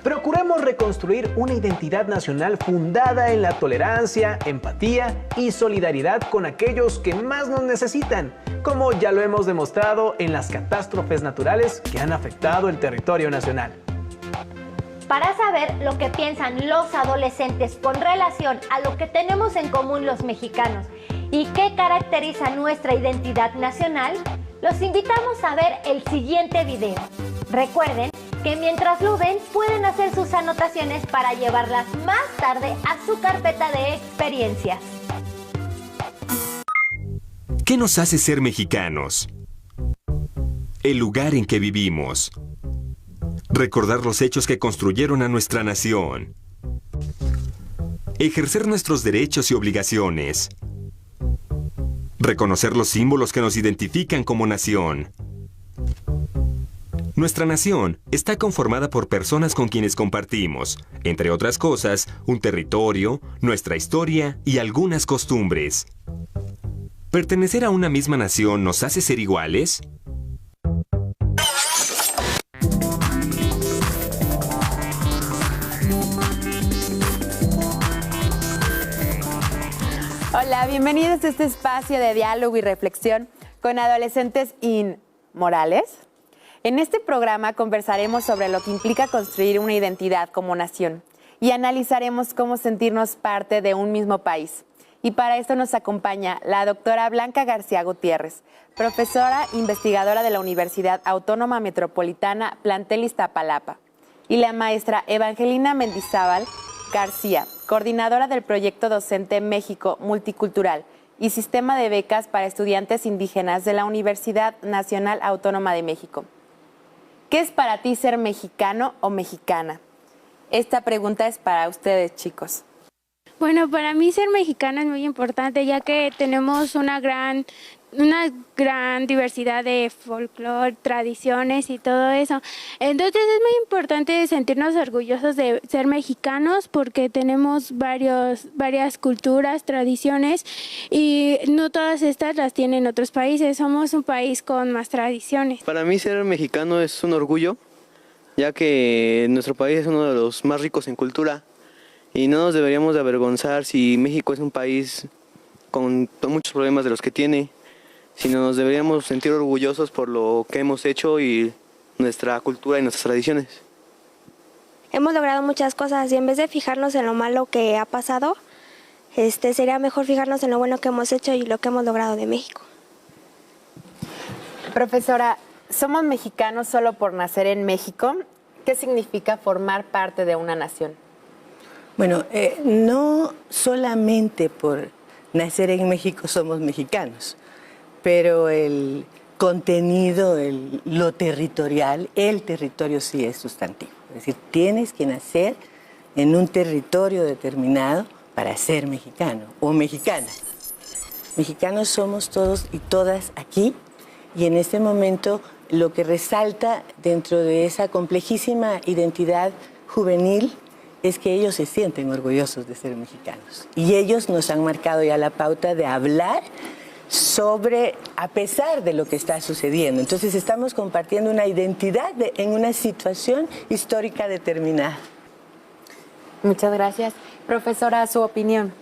[SPEAKER 3] Procuremos reconstruir una identidad nacional fundada en la tolerancia, empatía y solidaridad con aquellos que más nos necesitan, como ya lo hemos demostrado en las catástrofes naturales que han afectado el territorio nacional.
[SPEAKER 2] Para saber lo que piensan los adolescentes con relación a lo que tenemos en común los mexicanos y qué caracteriza nuestra identidad nacional, los invitamos a ver el siguiente video. Recuerden que mientras lo ven pueden hacer sus anotaciones para llevarlas más tarde a su carpeta de experiencias.
[SPEAKER 13] ¿Qué nos hace ser mexicanos? El lugar en que vivimos. Recordar los hechos que construyeron a nuestra nación. Ejercer nuestros derechos y obligaciones. Reconocer los símbolos que nos identifican como nación. Nuestra nación está conformada por personas con quienes compartimos, entre otras cosas, un territorio, nuestra historia y algunas costumbres. ¿Pertenecer a una misma nación nos hace ser iguales?
[SPEAKER 14] Hola, bienvenidos a este espacio de diálogo y reflexión con adolescentes inmorales. En este programa conversaremos sobre lo que implica construir una identidad como nación y analizaremos cómo sentirnos parte de un mismo país. Y para esto nos acompaña la doctora Blanca García Gutiérrez, profesora investigadora de la Universidad Autónoma Metropolitana Plantel Iztapalapa, y la maestra Evangelina Mendizábal García, coordinadora del proyecto docente México Multicultural y Sistema de Becas para Estudiantes Indígenas de la Universidad Nacional Autónoma de México. ¿Qué es para ti ser mexicano o mexicana? Esta pregunta es para ustedes, chicos.
[SPEAKER 15] Bueno, para mí ser mexicana es muy importante, ya que tenemos una gran diversidad de folclore, tradiciones y todo eso. Entonces es muy importante sentirnos orgullosos de ser mexicanos porque tenemos varias culturas, tradiciones y no todas estas las tienen otros países. Somos un país con más tradiciones.
[SPEAKER 16] Para mí ser mexicano es un orgullo, ya que nuestro país es uno de los más ricos en cultura y no nos deberíamos de avergonzar si México es un país con muchos problemas de los que tiene, sino nos deberíamos sentir orgullosos por lo que hemos hecho y nuestra cultura y nuestras tradiciones.
[SPEAKER 17] Hemos logrado muchas cosas y en vez de fijarnos en lo malo que ha pasado, sería mejor fijarnos en lo bueno que hemos hecho y lo que hemos logrado de México.
[SPEAKER 14] Profesora, ¿somos mexicanos solo por nacer en México? ¿Qué significa formar parte de una nación?
[SPEAKER 18] Bueno, no solamente por nacer en México somos mexicanos, pero el contenido, lo territorial, el territorio sí es sustantivo. Es decir, tienes que nacer en un territorio determinado para ser mexicano o mexicana. Mexicanos somos todos y todas aquí y en este momento lo que resalta dentro de esa complejísima identidad juvenil es que ellos se sienten orgullosos de ser mexicanos. Y ellos nos han marcado ya la pauta de hablar sobre, a pesar de lo que está sucediendo. Entonces estamos compartiendo una identidad en una situación histórica determinada.
[SPEAKER 14] Muchas gracias. Profesora, su opinión.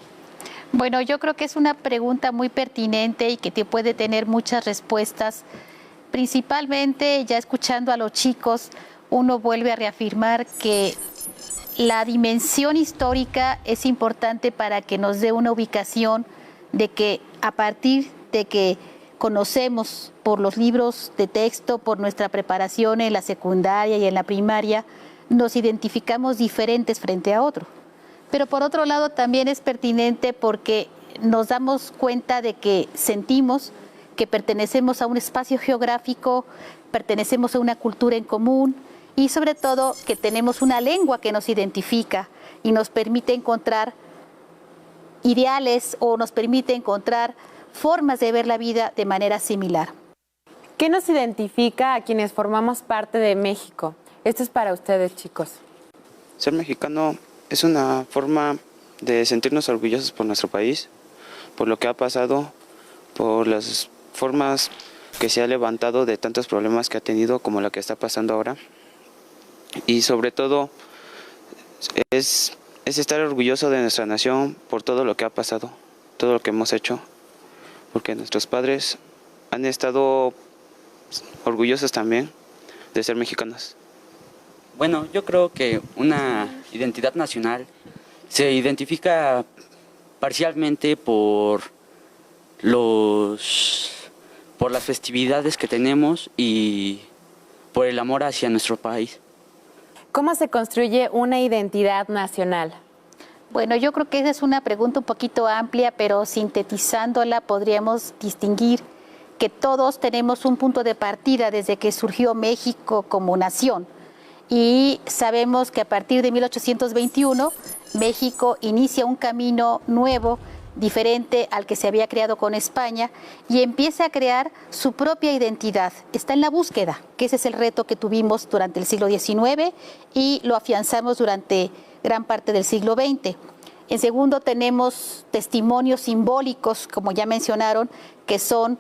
[SPEAKER 19] Bueno, yo creo que es una pregunta muy pertinente y que puede tener muchas respuestas. Principalmente, ya escuchando a los chicos, uno vuelve a reafirmar que la dimensión histórica es importante para que nos dé una ubicación de que a partir de que conocemos por los libros de texto, por nuestra preparación en la secundaria y en la primaria, nos identificamos diferentes frente a otro. Pero por otro lado también es pertinente porque nos damos cuenta de que sentimos que pertenecemos a un espacio geográfico, pertenecemos a una cultura en común y sobre todo que tenemos una lengua que nos identifica y nos permite encontrar ideales o nos permite encontrar formas de ver la vida de manera similar.
[SPEAKER 14] ¿Qué nos identifica a quienes formamos parte de México? Esto es para ustedes, chicos.
[SPEAKER 20] Ser mexicano es una forma de sentirnos orgullosos por nuestro país, por lo que ha pasado, por las formas que se ha levantado de tantos problemas que ha tenido como la que está pasando ahora. Y sobre todo es estar orgulloso de nuestra nación por todo lo que ha pasado, todo lo que hemos hecho, porque nuestros padres han estado orgullosos también de ser mexicanos.
[SPEAKER 21] Bueno, yo creo que una identidad nacional se identifica parcialmente por las festividades que tenemos y por el amor hacia nuestro país.
[SPEAKER 14] ¿Cómo se construye una identidad nacional?
[SPEAKER 19] Bueno, yo creo que esa es una pregunta un poquito amplia, pero sintetizándola podríamos distinguir que todos tenemos un punto de partida desde que surgió México como nación. Y sabemos que a partir de 1821 México inicia un camino nuevo, diferente al que se había creado con España, y empieza a crear su propia identidad. Está en la búsqueda, que ese es el reto que tuvimos durante el siglo XIX y lo afianzamos durante gran parte del siglo XX. En segundo, tenemos testimonios simbólicos, como ya mencionaron, que son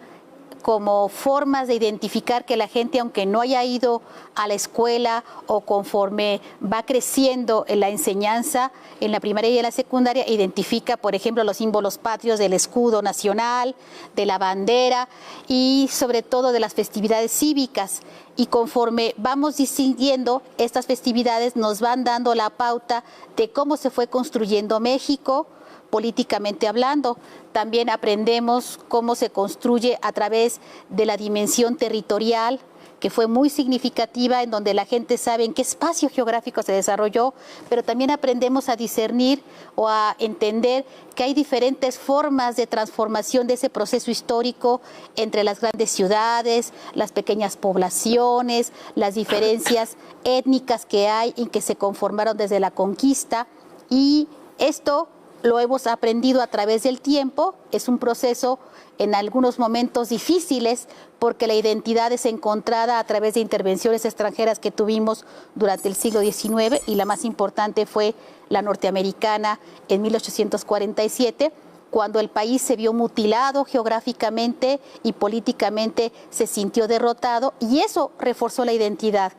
[SPEAKER 19] como formas de identificar que la gente, aunque no haya ido a la escuela o conforme va creciendo en la enseñanza, en la primaria y en la secundaria, identifica, por ejemplo, los símbolos patrios del escudo nacional, de la bandera y sobre todo de las festividades cívicas. Y conforme vamos distinguiendo estas festividades, nos van dando la pauta de cómo se fue construyendo México, políticamente hablando. También aprendemos cómo se construye a través de la dimensión territorial, que fue muy significativa, en donde la gente sabe en qué espacio geográfico se desarrolló, pero también aprendemos a discernir o a entender que hay diferentes formas de transformación de ese proceso histórico entre las grandes ciudades, las pequeñas poblaciones, las diferencias étnicas que hay y que se conformaron desde la conquista. Y esto lo hemos aprendido a través del tiempo, es un proceso en algunos momentos difíciles porque la identidad es encontrada a través de intervenciones extranjeras que tuvimos durante el siglo XIX y la más importante fue la norteamericana en 1847, cuando el país se vio mutilado geográficamente y políticamente se sintió derrotado y eso reforzó la identidad.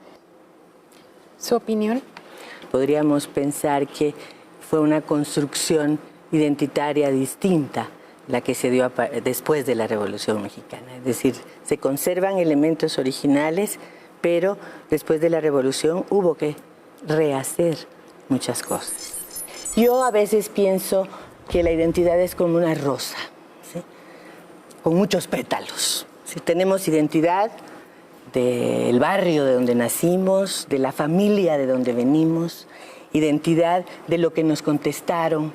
[SPEAKER 14] ¿Su opinión?
[SPEAKER 18] Podríamos pensar que fue una construcción identitaria distinta la que se dio después de la Revolución Mexicana. Es decir, se conservan elementos originales, pero después de la Revolución hubo que rehacer muchas cosas. Yo a veces pienso que la identidad es como una rosa, ¿sí?, con muchos pétalos. ¿Sí? Tenemos identidad del barrio de donde nacimos, de la familia de donde venimos, identidad de lo que nos contestaron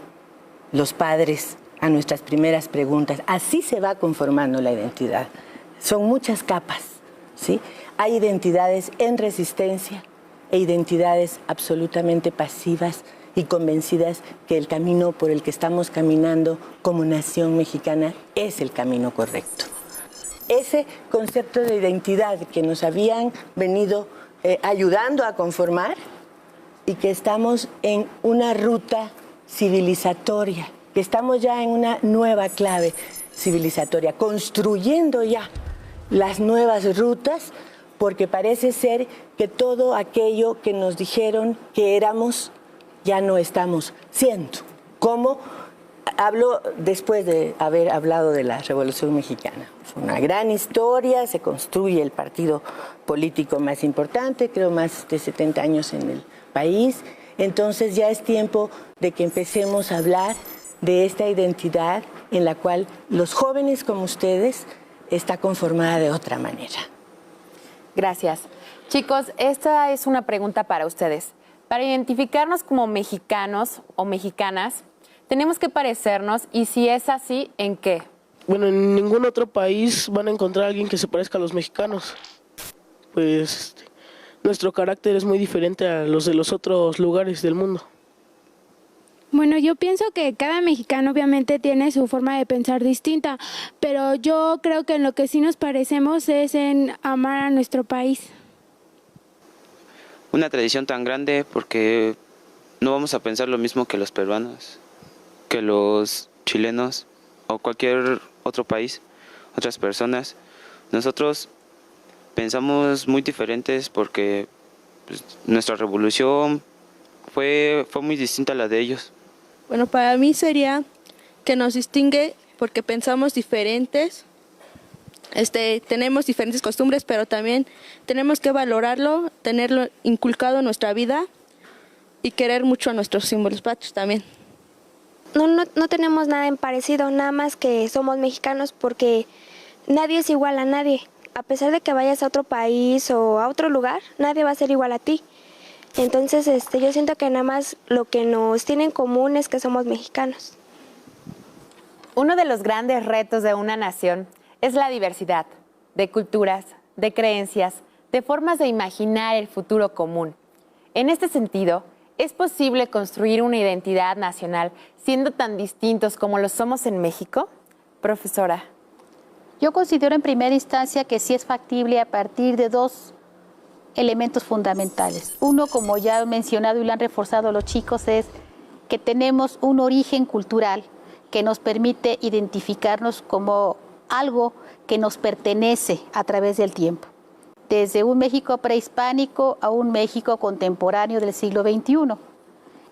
[SPEAKER 18] los padres a nuestras primeras preguntas. Así se va conformando la identidad. Son muchas capas, ¿sí? Hay identidades en resistencia e identidades absolutamente pasivas y convencidas que el camino por el que estamos caminando como nación mexicana es el camino correcto. Ese concepto de identidad que nos habían venido ayudando a conformar y que estamos en una ruta civilizatoria, que estamos ya en una nueva clave civilizatoria, construyendo ya las nuevas rutas, porque parece ser que todo aquello que nos dijeron que éramos, ya no estamos siendo. Como hablo después de haber hablado de la Revolución Mexicana. Fue una gran historia, se construye el partido político más importante, creo más de 70 años en el país, Entonces ya es tiempo de que empecemos a hablar de esta identidad en la cual los jóvenes como ustedes está conformada de otra manera.
[SPEAKER 14] Gracias. Chicos, esta es una pregunta para ustedes. Para identificarnos como mexicanos o mexicanas, tenemos que parecernos, y si es así, ¿en qué?
[SPEAKER 5] Bueno, en ningún otro país van a encontrar a alguien que se parezca a los mexicanos. Pues nuestro carácter es muy diferente a los de los otros lugares del mundo.
[SPEAKER 15] Bueno, yo pienso que cada mexicano obviamente tiene su forma de pensar distinta, pero yo creo que en lo que sí nos parecemos es en amar a nuestro país.
[SPEAKER 20] Una tradición tan grande porque no vamos a pensar lo mismo que los peruanos, que los chilenos o cualquier otro país, otras personas. Nosotros pensamos muy diferentes porque pues, nuestra revolución fue muy distinta a la de ellos.
[SPEAKER 22] Bueno, para mí sería que nos distingue porque pensamos diferentes, tenemos diferentes costumbres, pero también tenemos que valorarlo, tenerlo inculcado en nuestra vida y querer mucho a nuestros símbolos patrios también.
[SPEAKER 17] No tenemos nada en parecido, nada más que somos mexicanos porque nadie es igual a nadie. A pesar de que vayas a otro país o a otro lugar, nadie va a ser igual a ti. Entonces, yo siento que nada más lo que nos tiene en común es que somos mexicanos.
[SPEAKER 14] Uno de los grandes retos de una nación es la diversidad de culturas, de creencias, de formas de imaginar el futuro común. En este sentido, ¿es posible construir una identidad nacional siendo tan distintos como lo somos en México? Profesora.
[SPEAKER 19] Yo considero en primera instancia que sí es factible a partir de dos elementos fundamentales. Uno, como ya he mencionado y lo han reforzado los chicos, es que tenemos un origen cultural que nos permite identificarnos como algo que nos pertenece a través del tiempo. Desde un México prehispánico a un México contemporáneo del siglo XXI.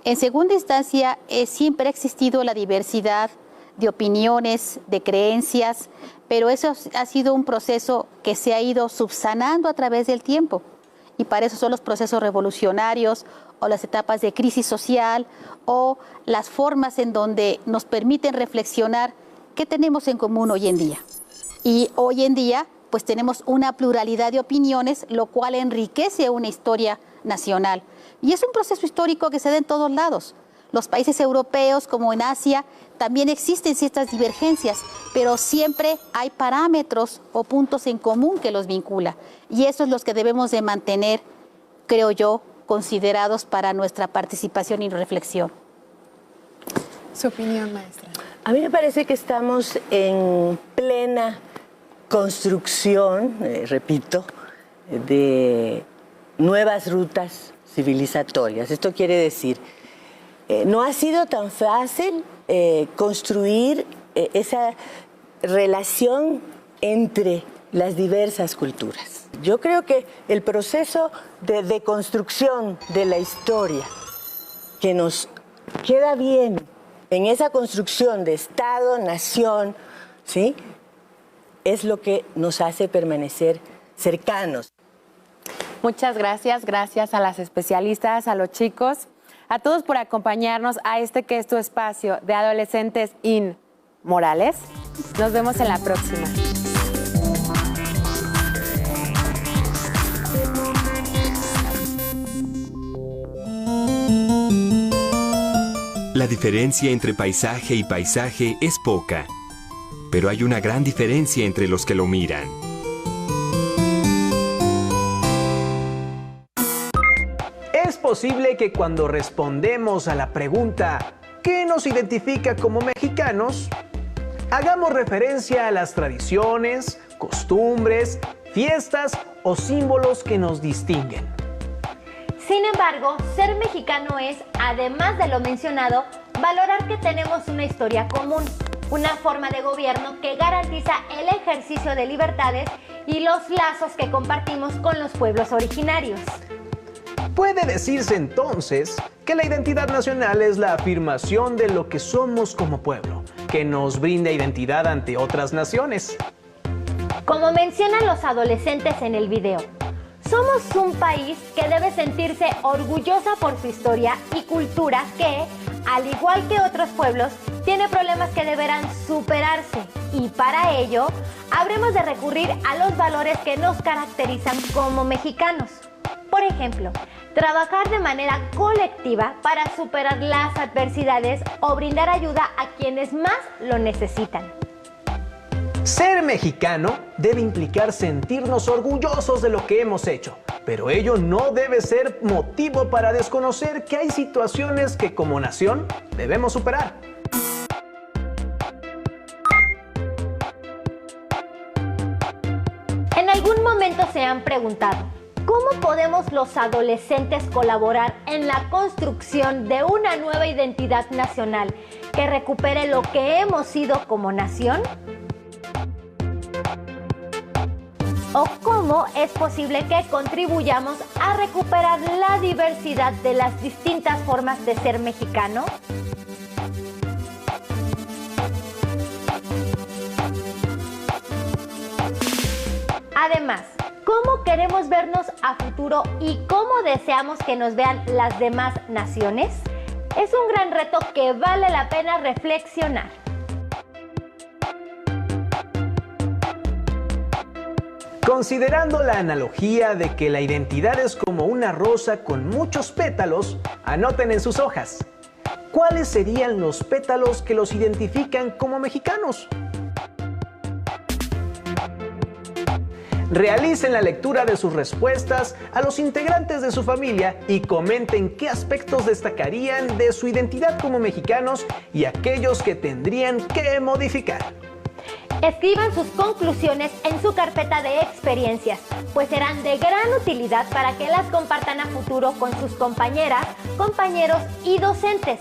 [SPEAKER 19] En segunda instancia, siempre ha existido la diversidad de opiniones, de creencias, pero eso ha sido un proceso que se ha ido subsanando a través del tiempo. Y para eso son los procesos revolucionarios o las etapas de crisis social o las formas en donde nos permiten reflexionar qué tenemos en común hoy en día. Y hoy en día pues tenemos una pluralidad de opiniones, lo cual enriquece una historia nacional. Y es un proceso histórico que se da en todos lados. Los países europeos, como en Asia, también existen ciertas divergencias, pero siempre hay parámetros o puntos en común que los vincula. Y eso es los que debemos de mantener, creo yo, considerados para nuestra participación y reflexión.
[SPEAKER 14] Su opinión, maestra.
[SPEAKER 18] A mí me parece que estamos en plena construcción, repito, de nuevas rutas civilizatorias. Esto quiere decir, no ha sido tan fácil construir esa relación entre las diversas culturas. Yo creo que el proceso de deconstrucción de la historia que nos queda bien en esa construcción de Estado, nación, ¿sí?, es lo que nos hace permanecer cercanos.
[SPEAKER 14] Muchas gracias, gracias a las especialistas, a los chicos, a todos por acompañarnos a este que es tu espacio de Adolescentes in Morales. Nos vemos en la próxima.
[SPEAKER 13] La diferencia entre paisaje y paisaje es poca, pero hay una gran diferencia entre los que lo miran.
[SPEAKER 3] Es posible que cuando respondemos a la pregunta ¿qué nos identifica como mexicanos?, hagamos referencia a las tradiciones, costumbres, fiestas o símbolos que nos distinguen.
[SPEAKER 2] Sin embargo, ser mexicano es, además de lo mencionado, valorar que tenemos una historia común, una forma de gobierno que garantiza el ejercicio de libertades y los lazos que compartimos con los pueblos originarios.
[SPEAKER 3] Puede decirse entonces que la identidad nacional es la afirmación de lo que somos como pueblo, que nos brinda identidad ante otras naciones.
[SPEAKER 2] Como mencionan los adolescentes en el video, somos un país que debe sentirse orgullosa por su historia y cultura que, al igual que otros pueblos, tiene problemas que deberán superarse. Y para ello, habremos de recurrir a los valores que nos caracterizan como mexicanos. Por ejemplo, trabajar de manera colectiva para superar las adversidades o brindar ayuda a quienes más lo necesitan.
[SPEAKER 3] Ser mexicano debe implicar sentirnos orgullosos de lo que hemos hecho, pero ello no debe ser motivo para desconocer que hay situaciones que como nación debemos superar.
[SPEAKER 2] En algún momento se han preguntado, ¿cómo podemos los adolescentes colaborar en la construcción de una nueva identidad nacional que recupere lo que hemos sido como nación? ¿O cómo es posible que contribuyamos a recuperar la diversidad de las distintas formas de ser mexicano? Además, ¿cómo queremos vernos a futuro y cómo deseamos que nos vean las demás naciones? Es un gran reto que vale la pena reflexionar.
[SPEAKER 3] Considerando la analogía de que la identidad es como una rosa con muchos pétalos, anoten en sus hojas. ¿Cuáles serían los pétalos que los identifican como mexicanos? Realicen la lectura de sus respuestas a los integrantes de su familia y comenten qué aspectos destacarían de su identidad como mexicanos y aquellos que tendrían que modificar.
[SPEAKER 2] Escriban sus conclusiones en su carpeta de experiencias, pues serán de gran utilidad para que las compartan a futuro con sus compañeras, compañeros y docentes.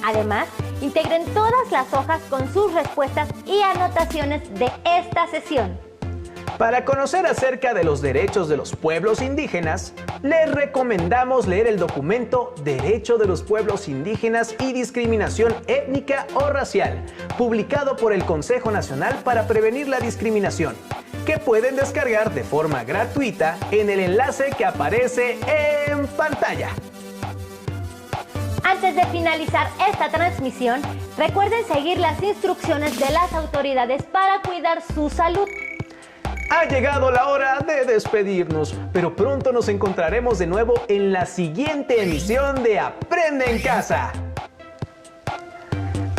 [SPEAKER 2] Además, integren todas las hojas con sus respuestas y anotaciones de esta sesión.
[SPEAKER 3] Para conocer acerca de los derechos de los pueblos indígenas, les recomendamos leer el documento Derecho de los Pueblos Indígenas y Discriminación Étnica o Racial, publicado por el Consejo Nacional para Prevenir la Discriminación, que pueden descargar de forma gratuita en el enlace que aparece en pantalla.
[SPEAKER 2] Antes de finalizar esta transmisión, recuerden seguir las instrucciones de las autoridades para cuidar su salud.
[SPEAKER 3] Ha llegado la hora de despedirnos, pero pronto nos encontraremos de nuevo en la siguiente emisión de Aprende en Casa.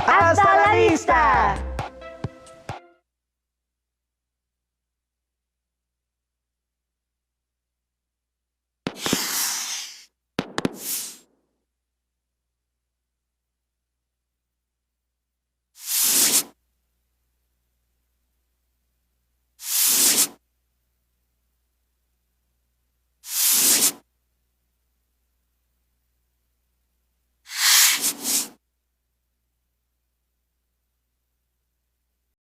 [SPEAKER 3] ¡Hasta la vista!